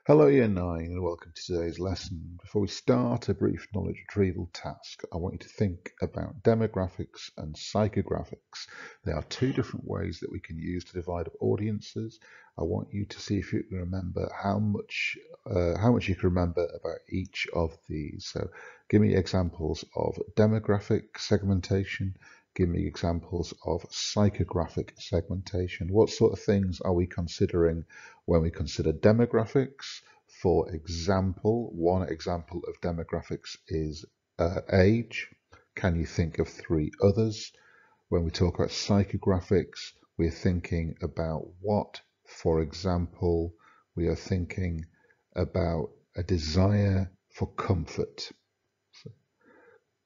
Hello Year 9 and welcome to today's lesson. Before we start a brief knowledge retrieval task, I want you to think about demographics and psychographics. There are two different ways that we can use to divide up audiences. I want you to see if you can remember how much you can remember about each of these. So give me examples of demographic segmentation. Give me examples of psychographic segmentation. What sort of things are we considering when we consider demographics? For example, one example of demographics is age. Can you think of three others? When we talk about psychographics, we're thinking about what? For example, we are thinking about a desire for comfort.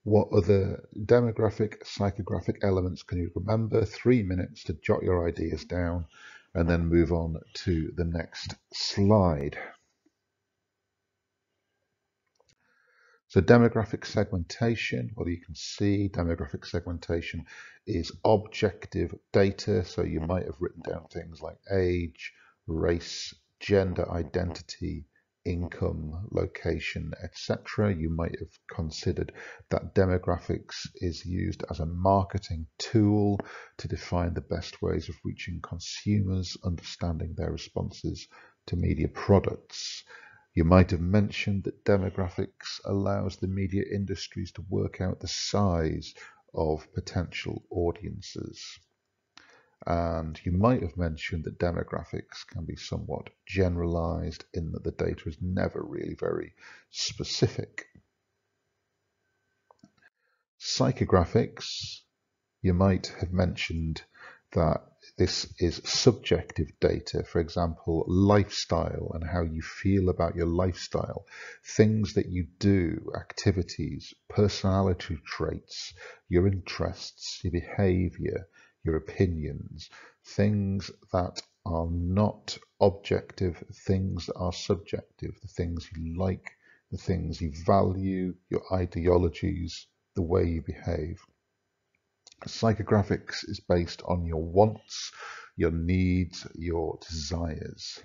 What other demographic, psychographic elements can you remember? 3 minutes to jot your ideas down and then move on to the next slide. So demographic segmentation, well, you can see demographic segmentation is objective data. So you might have written down things like age, race, gender identity, income, location, etc. You might have considered that demographics is used as a marketing tool to define the best ways of reaching consumers, understanding their responses to media products. You might have mentioned that demographics allows the media industries to work out the size of potential audiences. And you might have mentioned that demographics can be somewhat generalized in that the data is never really very specific. Psychographics, you might have mentioned that this is subjective data. For example, lifestyle and how you feel about your lifestyle, things that you do, activities, personality traits, your interests, your behavior, your opinions, things that are not objective, things that are subjective, the things you like, the things you value, your ideologies, the way you behave. Psychographics is based on your wants, your needs, your desires.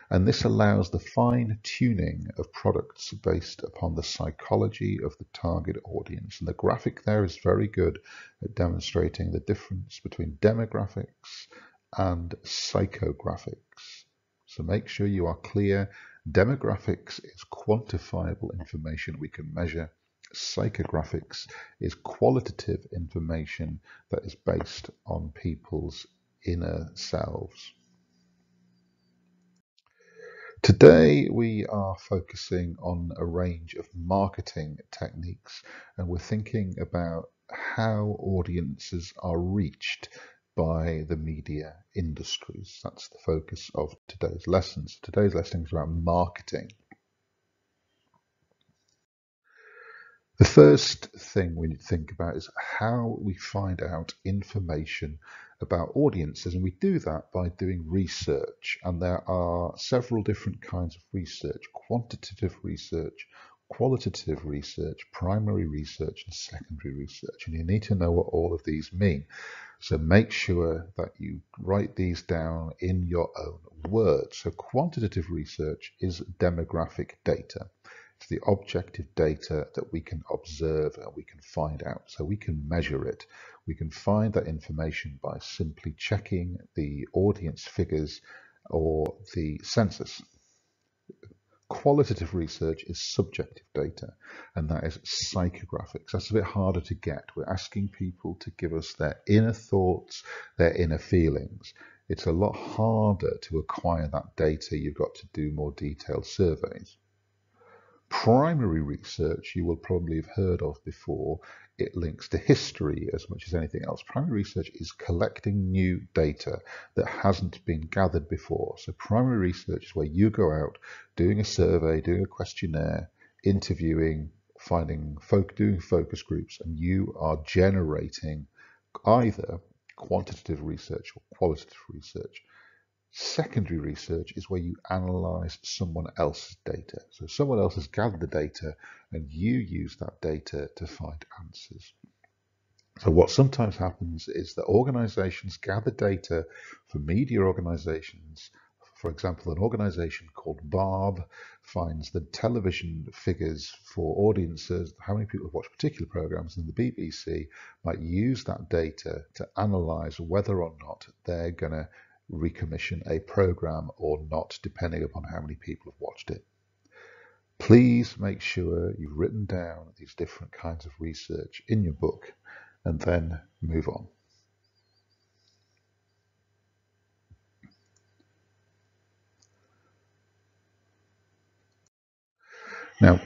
And this allows the fine tuning of products based upon the psychology of the target audience. And the graphic there is very good at demonstrating the difference between demographics and psychographics. So make sure you are clear. Demographics is quantifiable information we can measure. Psychographics is qualitative information that is based on people's inner selves. Today we are focusing on a range of marketing techniques, and we're thinking about how audiences are reached by the media industries. That's the focus of today's lessons. Today's lesson is about marketing. The first thing we need to think about is how we find out information about audiences, and we do that by doing research. And there are several different kinds of research: quantitative research, qualitative research, primary research, and secondary research. And you need to know what all of these mean. So make sure that you write these down in your own words. So quantitative research is demographic data. It's the objective data that we can observe and we can find out. So we can measure it. We can find that information by simply checking the audience figures or the census. Qualitative research is subjective data, and that is psychographics. That's a bit harder to get. We're asking people to give us their inner thoughts, their inner feelings. It's a lot harder to acquire that data. You've got to do more detailed surveys. Primary research you will probably have heard of before. It links to history as much as anything else. Primary research is collecting new data that hasn't been gathered before. So primary research is where you go out doing a survey, doing a questionnaire, interviewing, doing focus groups, and you are generating either quantitative research or qualitative research. Secondary research is where you analyze someone else's data. So someone else has gathered the data and you use that data to find answers. So what sometimes happens is that organizations gather data for media organizations For example, an organization called Barb finds the television figures for audiences, how many people have watched particular programs, and the BBC might use that data to analyze whether or not they're going to recommission a program or not, depending upon how many people have watched it. Please make sure you've written down these different kinds of research in your book and then move on. Now,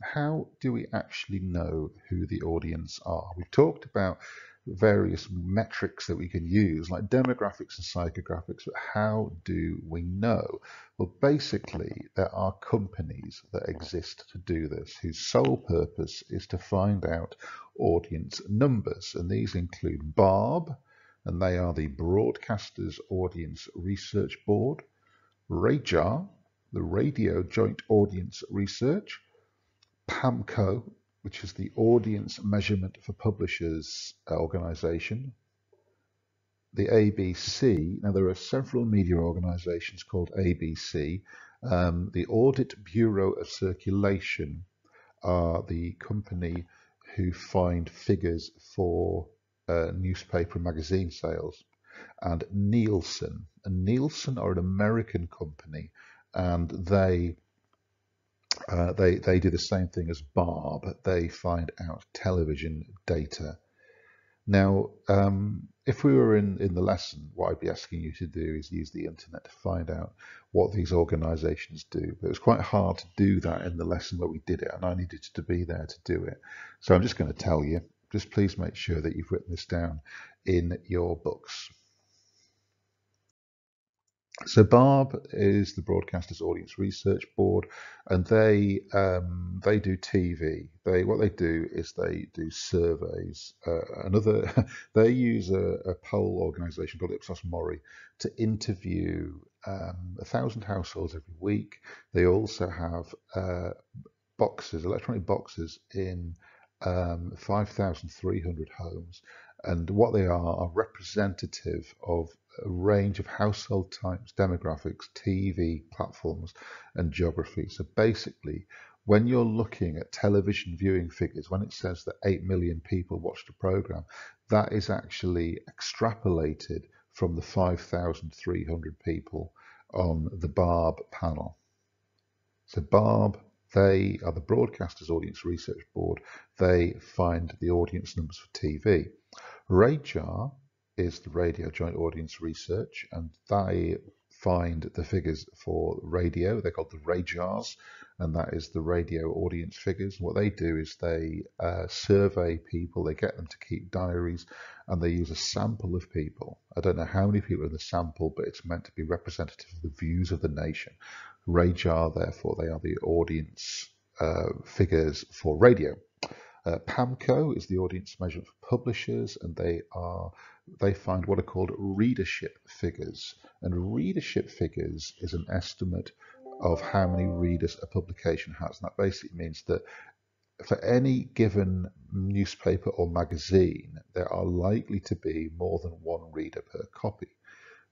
how do we actually know who the audience are? We've talked about various metrics that we can use, like demographics and psychographics, but how do we know? Well, basically, there are companies that exist to do this, whose sole purpose is to find out audience numbers, and these include Barb, and they are the Broadcasters Audience Research Board, RAJAR, the Radio Joint Audience Research, PAMCO, which is the Audience Measurement for Publishers organization, the ABC. Now, there are several media organizations called ABC. The Audit Bureau of Circulation are the company who find figures for newspaper and magazine sales, and Nielsen. And Nielsen are an American company, and they do the same thing as Barb. They find out television data. Now, if we were in the lesson, what I'd be asking you to do is use the internet to find out what these organizations do. But it was quite hard to do that in the lesson where we did it, and I needed to be there to do it. So I'm just going to tell you, just please make sure that you've written this down in your books. So Barb is the Broadcasters Audience Research Board, and they do TV. What they do is they do surveys. They use a poll organisation called Ipsos Mori to interview 1,000 households every week. They also have electronic boxes in 5,300 homes, and what they are representative of a range of household types, demographics, TV platforms, and geography. So basically, when you're looking at television viewing figures, when it says that 8 million people watched a program, that is actually extrapolated from the 5,300 people on the Barb panel. So Barb, they are the Broadcasters Audience Research Board. They find the audience numbers for TV. RAJAR is the Radio Joint Audience Research, and they find the figures for radio. They're called the RAJARs, and that is the radio audience figures. What they do is they survey people, they get them to keep diaries, and they use a sample of people. I don't know how many people are in the sample, but it's meant to be representative of the views of the nation. RAJAR, therefore, they are the audience figures for radio. PAMCO is the audience measurement for publishers, and they find what are called readership figures. And readership figures is an estimate of how many readers a publication has. And that basically means that for any given newspaper or magazine, there are likely to be more than one reader per copy.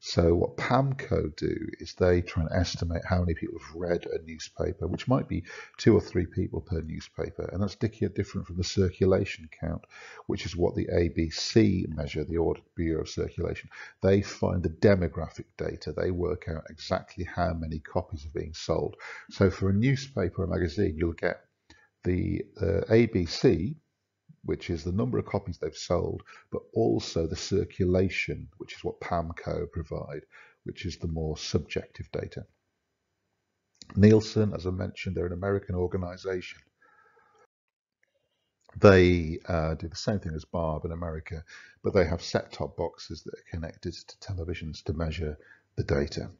So what PAMCO do is they try and estimate how many people have read a newspaper, which might be 2 or 3 people per newspaper. And that's different from the circulation count, which is what the ABC measure, the Audit Bureau of Circulation. They find the demographic data. They work out exactly how many copies are being sold. So for a newspaper or magazine, you'll get the ABC, which is the number of copies they've sold, but also the circulation, which is what PAMCO provide, which is the more subjective data. Nielsen, as I mentioned, they're an American organization. They do the same thing as Barb in America, but they have set-top boxes that are connected to televisions to measure the data.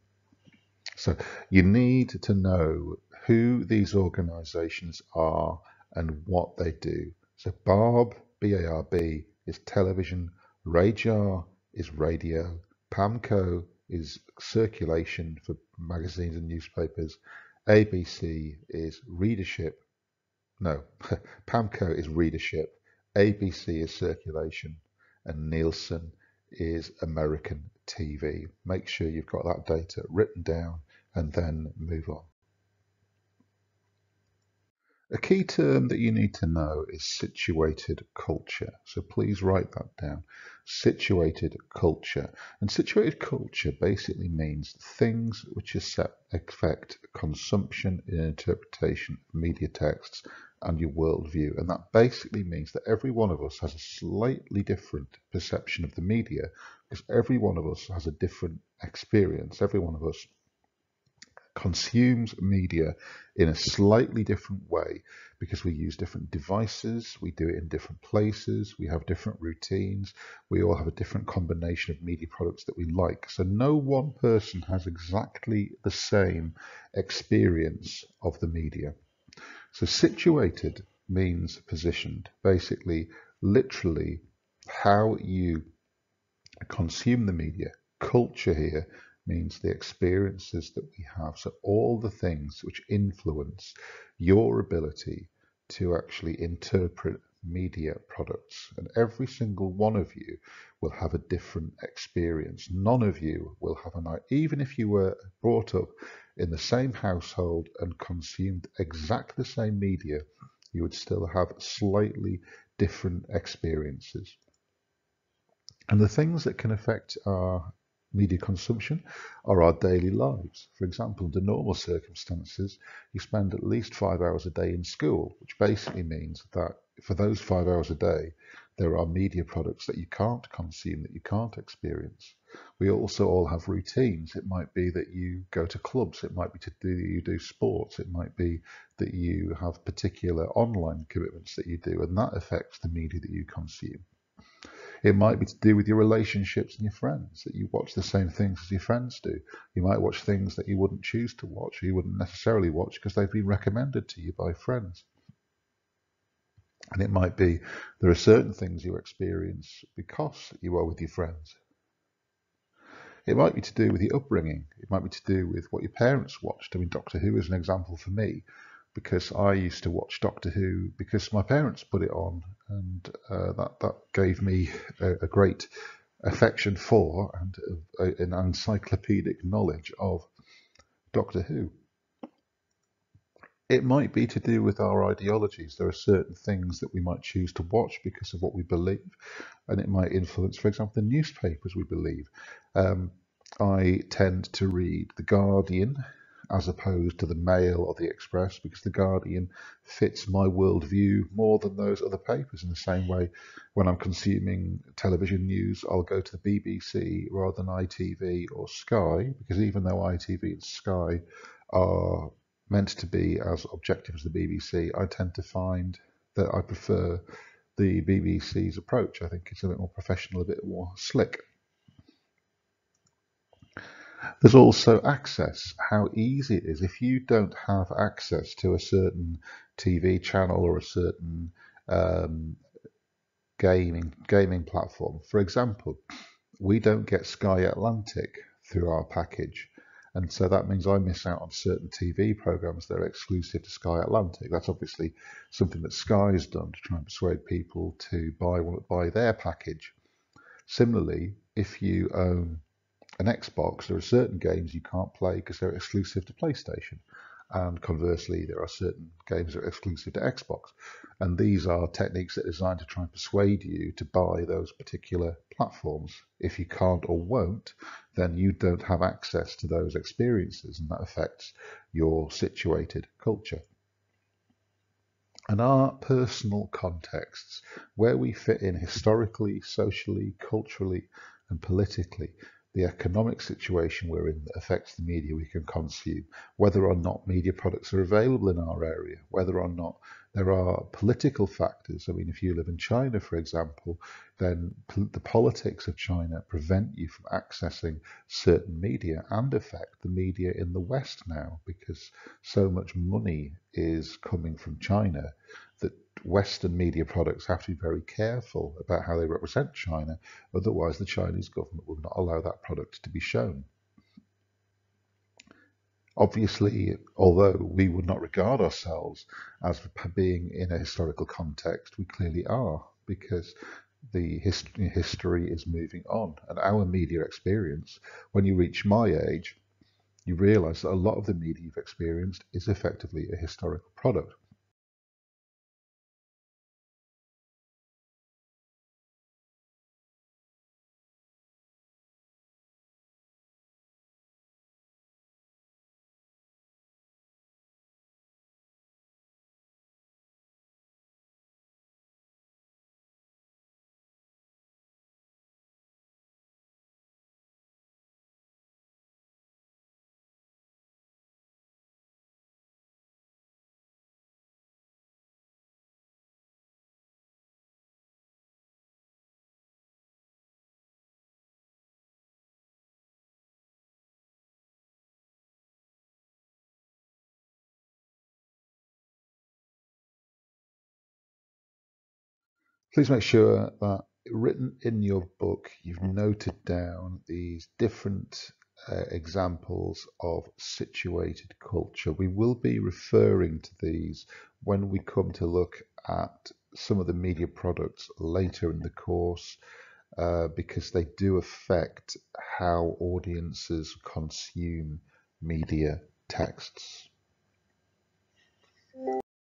So you need to know who these organizations are and what they do. So Barb, B-A-R-B, is television, RAJAR is radio, PAMCO is circulation for magazines and newspapers, ABC is readership, no, PAMCO is readership, ABC is circulation, and Nielsen is American TV. Make sure you've got that data written down and then move on. A key term that you need to know is situated culture. So please write that down. Situated culture. And situated culture basically means things which affect consumption and interpretation of media texts and your worldview. And that basically means that every one of us has a slightly different perception of the media because every one of us has a different experience. Every one of us consumes media in a slightly different way because we use different devices, we do it in different places, we have different routines, we all have a different combination of media products that we like. So no one person has exactly the same experience of the media. So situated means positioned, basically, literally how you consume the media. Culture here means the experiences that we have. So all the things which influence your ability to actually interpret media products. And every single one of you will have a different experience. None of you will have even if you were brought up in the same household and consumed exactly the same media, you would still have slightly different experiences. And the things that can affect our media consumption are our daily lives. For example, under normal circumstances, you spend at least 5 hours a day in school, which basically means that for those 5 hours a day, there are media products that you can't consume, that you can't experience. We also all have routines. It might be that you go to clubs. It might be you do sports. It might be that you have particular online commitments that you do, and that affects the media that you consume. It might be to do with your relationships and your friends, that you watch the same things as your friends do. You might watch things that you wouldn't choose to watch, or you wouldn't necessarily watch because they've been recommended to you by friends. And it might be there are certain things you experience because you are with your friends. It might be to do with your upbringing. It might be to do with what your parents watched. I mean, Doctor Who is an example for me because I used to watch Doctor Who because my parents put it on, and that gave me a great affection for and an encyclopedic knowledge of Doctor Who. It might be to do with our ideologies. There are certain things that we might choose to watch because of what we believe, and it might influence, for example, the newspapers we believe. I tend to read The Guardian as opposed to the Mail or the Express because the Guardian fits my worldview more than those other papers. In the same way, when I'm consuming television news, I'll go to the BBC rather than ITV or Sky, because even though ITV and Sky are meant to be as objective as the BBC, I tend to find that I prefer the BBC's approach. I think it's a bit more professional, a bit more slick. There's also access, how easy it is. If you don't have access to a certain TV channel or a certain um, gaming platform, for example, we don't get Sky Atlantic through our package. And so that means I miss out on certain TV programs that are exclusive to Sky Atlantic. That's obviously something that Sky's done to try and persuade people to buy their package. Similarly, if you own an Xbox, there are certain games you can't play because they're exclusive to PlayStation. And conversely, there are certain games that are exclusive to Xbox. And these are techniques that are designed to try and persuade you to buy those particular platforms. If you can't or won't, then you don't have access to those experiences, and that affects your situated culture. And our personal contexts, where we fit in historically, socially, culturally, and politically, the economic situation we're in that affects the media we can consume, whether or not media products are available in our area, whether or not there are political factors. I mean, if you live in China, for example, then the politics of China prevent you from accessing certain media and affect the media in the West now because so much money is coming from China that Western media products have to be very careful about how they represent China. Otherwise, the Chinese government will not allow that product to be shown. Obviously, although we would not regard ourselves as being in a historical context, we clearly are, because The history is moving on, and our media experience, when you reach my age, you realize that a lot of the media you've experienced is effectively a historical product. Please make sure that written in your book, you've noted down these different examples of situated culture. We will be referring to these when we come to look at some of the media products later in the course, because they do affect how audiences consume media texts.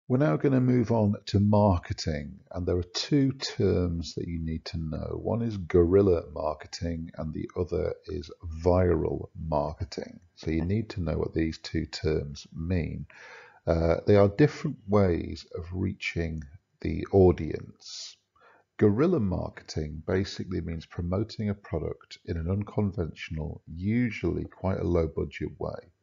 We're now going to move on to marketing, and there are two terms that you need to know. One is guerrilla marketing, and the other is viral marketing. So you need to know what these two terms mean. They are different ways of reaching the audience. Guerrilla marketing basically means promoting a product in an unconventional, usually quite a low budget way.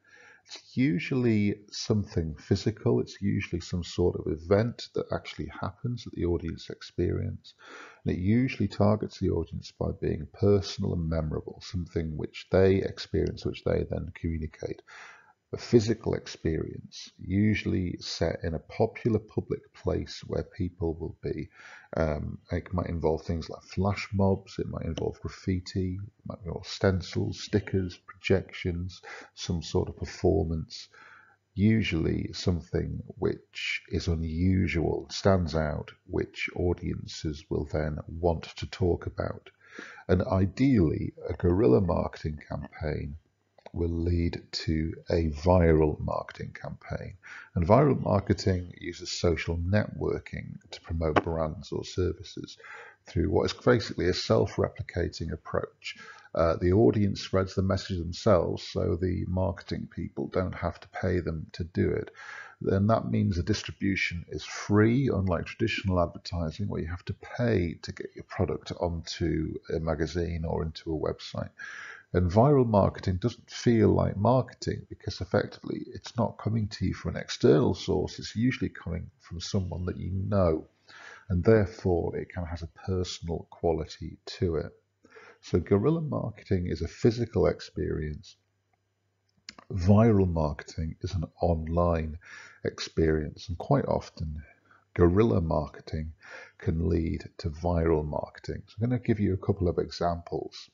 It's usually something physical, it's usually some sort of event that actually happens that the audience experience. And it usually targets the audience by being personal and memorable, something which they experience, which they then communicate. A physical experience, usually set in a popular public place where people will be. It might involve things like flash mobs, it might involve graffiti, it might involve stencils, stickers, projections, some sort of performance. Usually something which is unusual, stands out, which audiences will then want to talk about. And ideally, a guerrilla marketing campaign will lead to a viral marketing campaign. And viral marketing uses social networking to promote brands or services through what is basically a self-replicating approach. The audience spreads the message themselves, so the marketing people don't have to pay them to do it. Then that means the distribution is free, unlike traditional advertising where you have to pay to get your product onto a magazine or into a website. And viral marketing doesn't feel like marketing because effectively it's not coming to you from an external source, it's usually coming from someone that you know, and therefore it kind of has a personal quality to it. So guerrilla marketing is a physical experience. Viral marketing is an online experience, and quite often guerrilla marketing can lead to viral marketing. So I'm going to give you a couple of examples.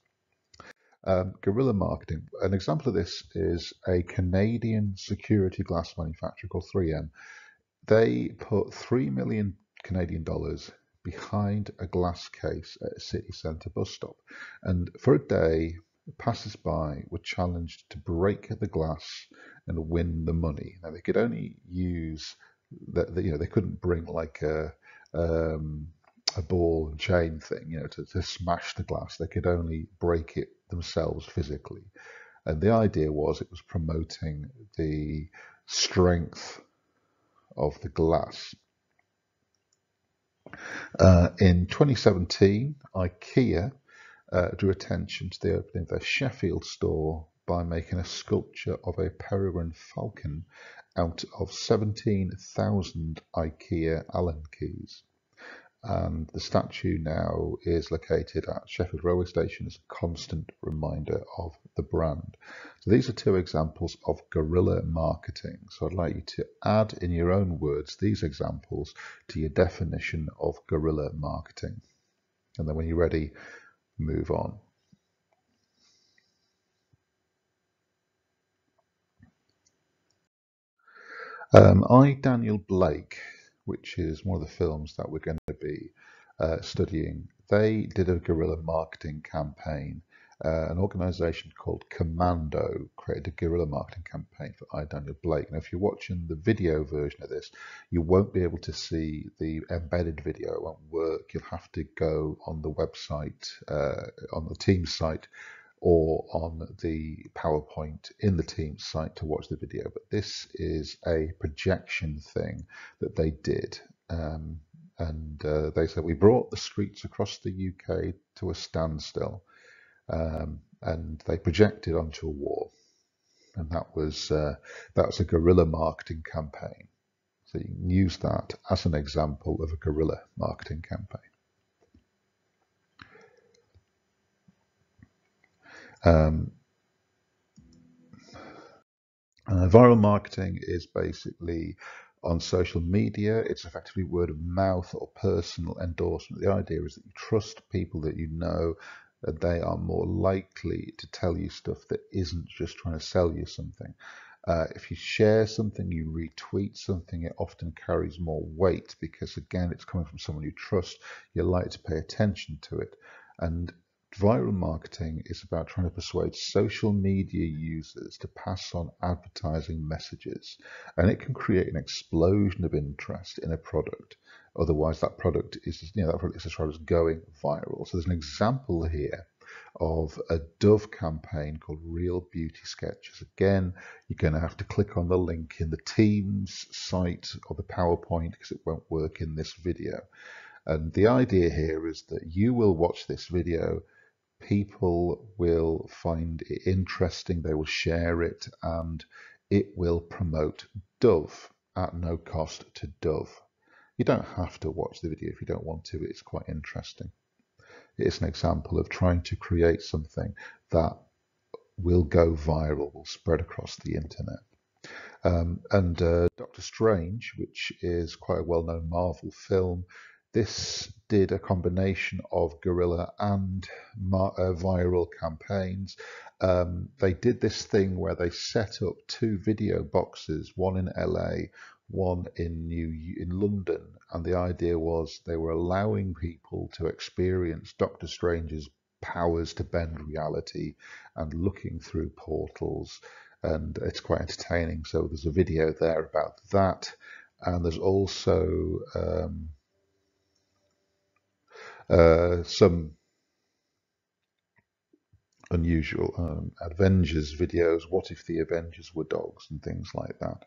Guerrilla marketing. An example of this is a Canadian security glass manufacturer called 3M. They put 3 million Canadian dollars behind a glass case at a city centre bus stop. And for a day, passers-by were challenged to break the glass and win the money. Now they could only use that, they couldn't bring like a ball and chain thing, to smash the glass. They could only break it themselves physically. And the idea was it was promoting the strength of the glass. In 2017, IKEA drew attention to the opening of their Sheffield store by making a sculpture of a peregrine falcon out of 17,000 IKEA Allen keys. And the statue now is located at Sheffield Railway Station as a constant reminder of the brand. So these are two examples of guerrilla marketing. So I'd like you to add in your own words these examples to your definition of guerrilla marketing. And then when you're ready, move on. Daniel Blake, which is one of the films that we're going to be studying, they did a guerrilla marketing campaign. An organization called Commando created a guerrilla marketing campaign for I, Daniel Blake. Now, if you're watching the video version of this, you won't be able to see the embedded video. It won't work. You'll have to go on the website, on the Teams site, or on the PowerPoint in the Teams site to watch the video. But this is a projection thing that they did. And they said, we brought the streets across the UK to a standstill. And they projected onto a wall. And that was a guerrilla marketing campaign. So you can use that as an example of a guerrilla marketing campaign. Viral marketing is basically on social media. It's effectively word of mouth or personal endorsement. The idea is that you trust people that you know, that they are more likely to tell you stuff that isn't just trying to sell you something. If you share something, you retweet something, it often carries more weight because, again, it's coming from someone you trust. You're likely to pay attention to it. And viral marketing is about trying to persuade social media users to pass on advertising messages, and it can create an explosion of interest in a product. Otherwise, that product is, that product is described as going viral. So there's an example here of a Dove campaign called Real Beauty Sketches. Again, you're going to have to click on the link in the Teams site or the PowerPoint because it won't work in this video. And the idea here is that you will watch this video, people will find it interesting, they will share it, and it will promote Dove at no cost to Dove. You don't have to watch the video if you don't want to, it's quite interesting. It's an example of trying to create something that will go viral, will spread across the internet. And Doctor Strange, which is quite a well-known Marvel film, this did a combination of guerrilla and viral campaigns. They did this thing where they set up two video boxes, one in LA, one in London, and the idea was they were allowing people to experience Doctor Strange's powers to bend reality and looking through portals, and it's quite entertaining. So there's a video there about that, and there's also some unusual Avengers videos. What if the Avengers were dogs and things like that.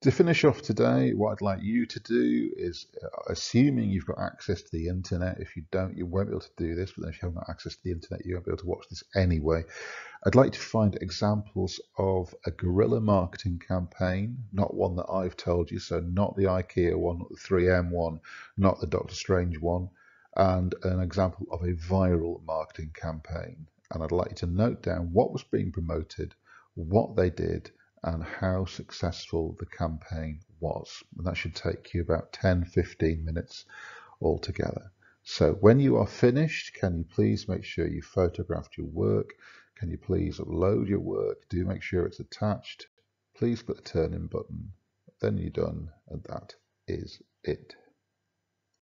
To finish off today, what I'd like you to do is, assuming you've got access to the internet, if you don't, you won't be able to do this, but then if you haven't got access to the internet, you won't be able to watch this anyway. I'd like to find examples of a guerrilla marketing campaign, not one that I've told you, so not the IKEA one, not the 3M one, not the Doctor Strange one, and an example of a viral marketing campaign. And I'd like you to note down what was being promoted, what they did, and how successful the campaign was. And that should take you about 10-15 minutes altogether. So when you are finished, can you please make sure you photographed your work? Can you please upload your work? Do make sure it's attached. Please click the turn in button. Then you're done, and that is it.